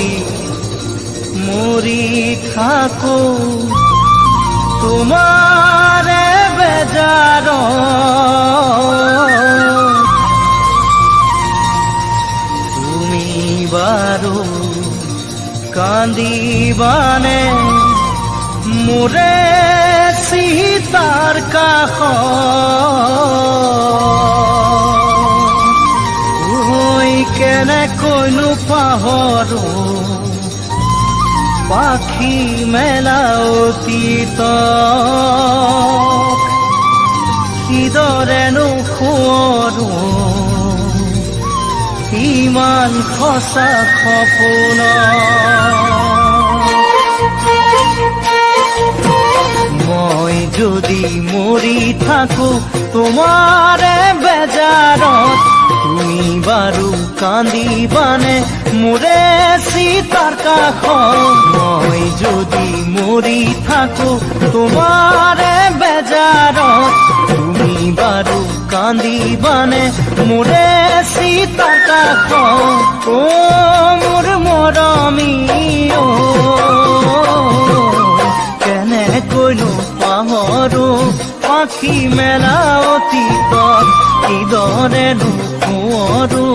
যদি মৰি থাকো তোমাৰে বেজাৰত, তুমি বাৰু কান্দিবানে মোৰে চিতাৰ কাষত, কেনেকৈনো পাহৰো পাখি মেলা অতীতক, কিদৰেনো সোঁৱৰো ইমান সঁচা সপোন। মই যদি মৰি থাকো তোমাৰে বেজাৰত, তুমি বাৰু কান্দিবানে মোৰে চিতাৰ কাষত, মই যদি মৰি থাকো তোমাৰে বেজাৰত, তুমি বাৰু কান্দিবানে মোৰে চিতাৰ কাষত। অ মোৰ মৰমী অ, কেনেকৈনো পাহৰো পাখি মেলা অতীতত, কিদৰেনো সোঁৱৰো